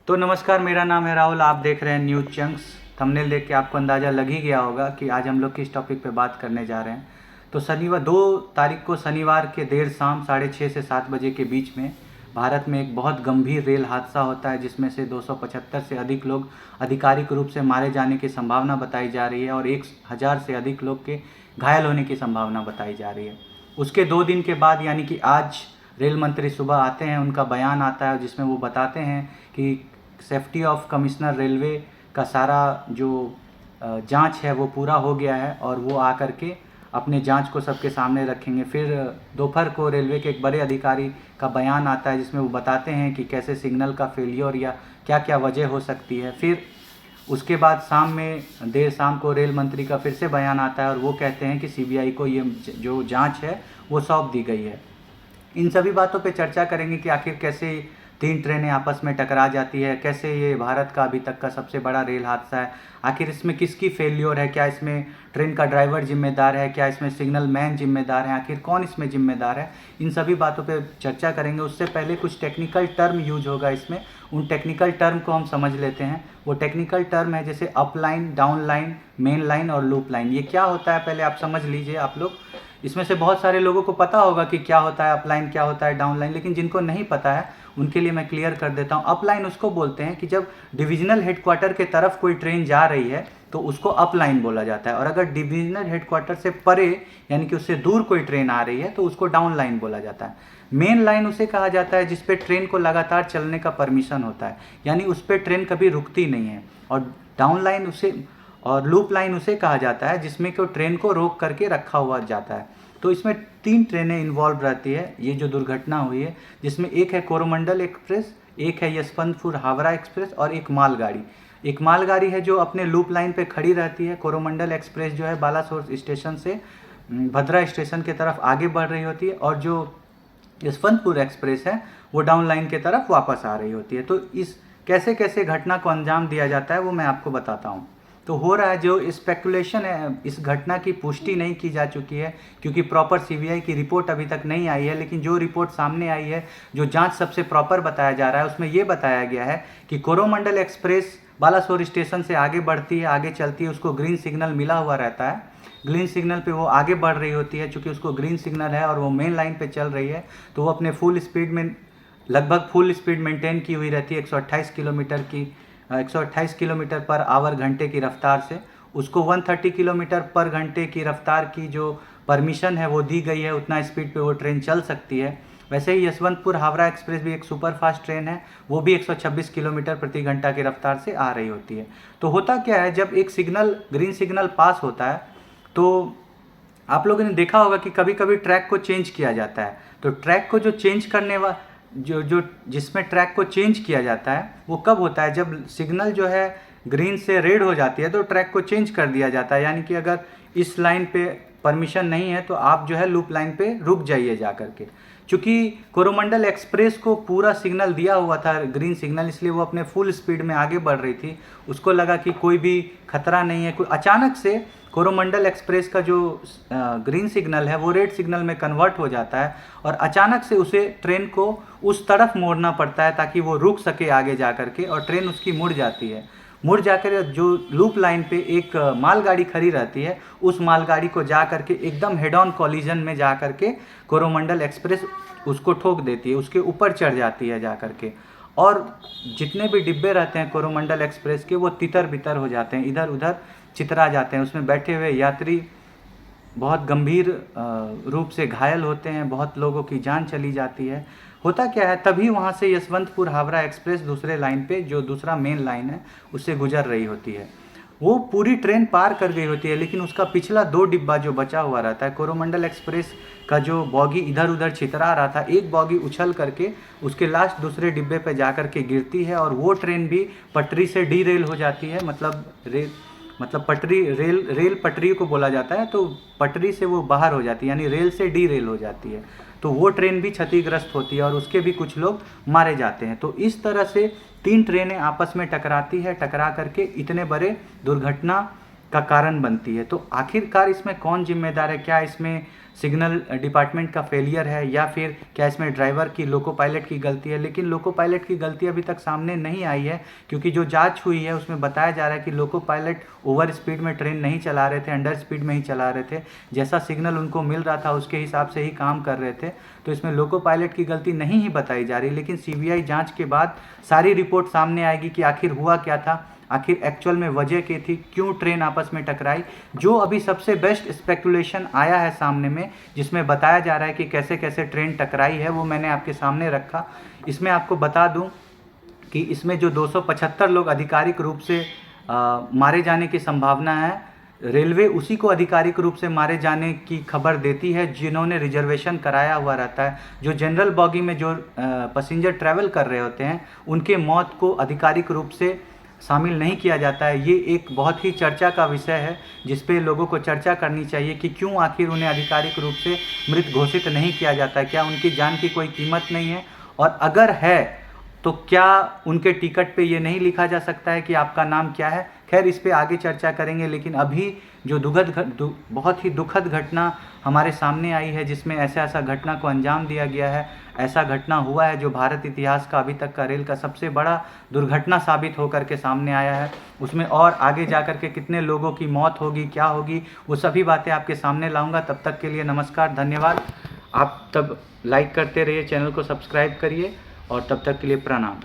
तो नमस्कार, मेरा नाम है राहुल। आप देख रहे हैं न्यूज़ चंक्स। थंबनेल देख के आपको अंदाज़ा लग ही गया होगा कि आज हम लोग किस टॉपिक पे बात करने जा रहे हैं। तो शनिवार 2 तारीख को शनिवार के देर शाम 6:30 से 7 बजे के बीच में भारत में एक बहुत गंभीर रेल हादसा होता है, जिसमें से 275 से अधिक लोग आधिकारिक रूप से मारे जाने की संभावना बताई जा रही है और 1000 से अधिक लोग के घायल होने की संभावना बताई जा रही है। उसके 2 दिन के बाद यानी कि आज रेल मंत्री सुबह आते हैं, उनका बयान आता है जिसमें वो बताते हैं कि सेफ्टी ऑफ कमिश्नर रेलवे का सारा जो जांच है वो पूरा हो गया है और वो आकर के अपने जांच को सबके सामने रखेंगे। फिर दोपहर को रेलवे के एक बड़े अधिकारी का बयान आता है जिसमें वो बताते हैं कि कैसे सिग्नल का फेलियर या क्या क्या वजह हो सकती है। फिर उसके बाद शाम में देर शाम को रेल मंत्री का फिर से बयान आता है और वो कहते हैं कि सीबीआई को ये जो जांच है वो सौंप दी गई है। इन सभी बातों पे चर्चा करेंगे कि आखिर कैसे 3 ट्रेनें आपस में टकरा जाती है, कैसे ये भारत का अभी तक का सबसे बड़ा रेल हादसा है, आखिर इसमें किसकी फेल्योर है, क्या इसमें ट्रेन का ड्राइवर जिम्मेदार है, क्या इसमें सिग्नल मैन जिम्मेदार है, आखिर कौन इसमें जिम्मेदार है। इन सभी बातों पे चर्चा करेंगे। उससे पहले कुछ टेक्निकल टर्म यूज होगा इसमें, उन टेक्निकल टर्म को हम समझ लेते हैं। वो टेक्निकल टर्म है जैसे up line, down line, main line और लूप लाइन। ये क्या होता है पहले आप समझ लीजिए। आप लोग इसमें से बहुत सारे लोगों को पता होगा कि क्या होता है अपलाइन, क्या होता है डाउन लाइन, लेकिन जिनको नहीं पता है उनके लिए मैं क्लियर कर देता हूँ। अपलाइन उसको बोलते हैं कि जब डिविजनल हेडक्वार्टर के तरफ कोई ट्रेन जा रही है तो उसको अपलाइन बोला जाता है, और अगर डिविजनल हेडक्वार्टर से परे यानी कि उससे दूर कोई ट्रेन आ रही है तो उसको डाउन लाइन बोला जाता है। मेन लाइन उसे कहा जाता है जिस पे ट्रेन को लगातार चलने का परमिशन होता है, यानी उस पर ट्रेन कभी रुकती नहीं है। और डाउन लाइन उसे और लूप लाइन उसे कहा जाता है जिसमें कि ट्रेन को रोक करके रखा हुआ जाता है। तो इसमें 3 ट्रेनें इन्वॉल्व रहती है ये जो दुर्घटना हुई है, जिसमें एक है कोरोमंडल एक्सप्रेस, एक है यशवंतपुर हावड़ा एक्सप्रेस और एक मालगाड़ी। एक मालगाड़ी है जो अपने लूप लाइन पे खड़ी रहती है। कोरोमंडल एक्सप्रेस जो है बालासोर स्टेशन से भद्रा स्टेशन की तरफ आगे बढ़ रही होती है, और जो यशवंतपुर एक्सप्रेस है वो डाउन लाइन की तरफ वापस आ रही होती है। तो इस कैसे कैसे घटना को अंजाम दिया जाता है वो मैं आपको बताता हूँ। तो हो रहा है जो स्पेकुलेशन है, इस घटना की पुष्टि नहीं की जा चुकी है क्योंकि प्रॉपर सीबीआई की रिपोर्ट अभी तक नहीं आई है। लेकिन जो रिपोर्ट सामने आई है, जो जांच सबसे प्रॉपर बताया जा रहा है, उसमें ये बताया गया है कि कोरोमंडल एक्सप्रेस बालासोर स्टेशन से आगे बढ़ती है, आगे चलती है, उसको ग्रीन सिग्नल मिला हुआ रहता है। ग्रीन सिग्नल पे वो आगे बढ़ रही होती है। चूँकि उसको ग्रीन सिग्नल है और वो मेन लाइन पे चल रही है तो वो अपने फुल स्पीड में लगभग फुल स्पीड मेंटेन की हुई रहती है 128 किलोमीटर पर आवर घंटे की रफ्तार से। उसको 130 किलोमीटर पर घंटे की रफ्तार की जो परमिशन है वो दी गई है, उतना स्पीड पे वो ट्रेन चल सकती है। वैसे ही यशवंतपुर हावड़ा एक्सप्रेस भी एक सुपर फास्ट ट्रेन है, वो भी 126 किलोमीटर प्रति घंटा की रफ्तार से आ रही होती है। तो होता क्या है, जब एक सिग्नल ग्रीन सिग्नल पास होता है तो आप लोगों ने देखा होगा कि कभी कभी ट्रैक को चेंज किया जाता है। तो ट्रैक को जो चेंज करने वा जो जिसमें ट्रैक को चेंज किया जाता है वो कब होता है, जब सिग्नल जो है ग्रीन से रेड हो जाती है तो ट्रैक को चेंज कर दिया जाता है। यानी कि अगर इस लाइन पे परमिशन नहीं है तो आप जो है लूप लाइन पे रुक जाइए जा करके। चूँकि कोरोमंडल एक्सप्रेस को पूरा सिग्नल दिया हुआ था ग्रीन सिग्नल, इसलिए वो अपने फुल स्पीड में आगे बढ़ रही थी। उसको लगा कि कोई भी खतरा नहीं है। कोई अचानक से कोरोमंडल एक्सप्रेस का जो ग्रीन सिग्नल है वो रेड सिग्नल में कन्वर्ट हो जाता है और अचानक से उसे ट्रेन को उस तरफ मोड़ना पड़ता है ताकि वो रुक सके आगे जा कर के, और ट्रेन उसकी मुड़ जाती है। मुड़ जाकर जो लूप लाइन पे एक मालगाड़ी खड़ी रहती है, उस मालगाड़ी को जा कर के एकदम हेड ऑन कॉलिजन में जा कर के कोरोमंडल एक्सप्रेस उसको ठोक देती है, उसके ऊपर चढ़ जाती है जा कर के। और जितने भी डिब्बे रहते हैं कोरोमंडल एक्सप्रेस के वो तितर बितर हो जाते हैं, इधर उधर चितरा जाते हैं। उसमें बैठे हुए यात्री बहुत गंभीर रूप से घायल होते हैं, बहुत लोगों की जान चली जाती है। होता क्या है, तभी वहाँ से यशवंतपुर हावड़ा एक्सप्रेस दूसरे लाइन पे जो दूसरा मेन लाइन है उससे गुजर रही होती है। वो पूरी ट्रेन पार कर गई होती है, लेकिन उसका पिछला 2 डिब्बा जो बचा हुआ रहता है, कोरोमंडल एक्सप्रेस का जो बॉगी इधर उधर छितरा रहा था, एक बॉगी उछल करके उसके लास्ट दूसरे डिब्बे पे जा कर के गिरती है और वो ट्रेन भी पटरी से डीरेल हो जाती है। मतलब पटरी रेल पटरी को बोला जाता है, तो पटरी से वो बाहर हो जाती है, यानी रेल से डीरेल हो जाती है। तो वो ट्रेन भी क्षतिग्रस्त होती है और उसके भी कुछ लोग मारे जाते हैं। तो इस तरह से 3 ट्रेनें आपस में टकराती है, टकरा करके इतने बड़े दुर्घटना का कारण बनती है। तो आखिरकार इसमें कौन जिम्मेदार है? क्या इसमें सिग्नल डिपार्टमेंट का फेलियर है या फिर क्या इसमें ड्राइवर की, लोको पायलट की गलती है? लेकिन लोको पायलट की गलती अभी तक सामने नहीं आई है, क्योंकि जो जांच हुई है उसमें बताया जा रहा है कि लोको पायलट ओवर स्पीड में ट्रेन नहीं चला रहे थे, अंडर स्पीड में ही चला रहे थे। जैसा सिग्नल उनको मिल रहा था उसके हिसाब से ही काम कर रहे थे। तो इसमें लोको पायलट की गलती नहीं ही बताई जा रही, लेकिन सीबीआई जांच के बाद सारी रिपोर्ट सामने आएगी कि आखिर हुआ क्या था, आखिर एक्चुअल में वजह क्या थी, क्यों ट्रेन आपस में टकराई। जो अभी सबसे बेस्ट स्पेकुलेशन आया है सामने में, जिसमें बताया जा रहा है कि कैसे कैसे ट्रेन टकराई है, वो मैंने आपके सामने रखा। इसमें आपको बता दूं कि इसमें जो 275 लोग आधिकारिक रूप से मारे जाने की संभावना है, रेलवे उसी को आधिकारिक रूप से मारे जाने की खबर देती है जिन्होंने रिजर्वेशन कराया हुआ रहता है। जो जनरल बॉगी में जो पैसेंजर ट्रैवल कर रहे होते हैं, उनके मौत को आधिकारिक रूप से शामिल नहीं किया जाता है। ये एक बहुत ही चर्चा का विषय है जिस पे लोगों को चर्चा करनी चाहिए कि क्यों आखिर उन्हें आधिकारिक रूप से मृत घोषित नहीं किया जाता है। क्या उनकी जान की कोई कीमत नहीं है? और अगर है तो क्या उनके टिकट पे ये नहीं लिखा जा सकता है कि आपका नाम क्या है? खैर, इस पे आगे चर्चा करेंगे, लेकिन अभी जो बहुत ही दुखद घटना हमारे सामने आई है, जिसमें ऐसा घटना को अंजाम दिया गया है, ऐसा घटना हुआ है जो भारत इतिहास का अभी तक का रेल का सबसे बड़ा दुर्घटना साबित होकर के सामने आया है। उसमें और आगे जा कर के कितने लोगों की मौत होगी, क्या होगी, वो सभी बातें आपके सामने लाऊंगा। तब तक के लिए नमस्कार, धन्यवाद। आप तब लाइक करते रहिए, चैनल को सब्सक्राइब करिए, और तब तक के लिए प्रणाम।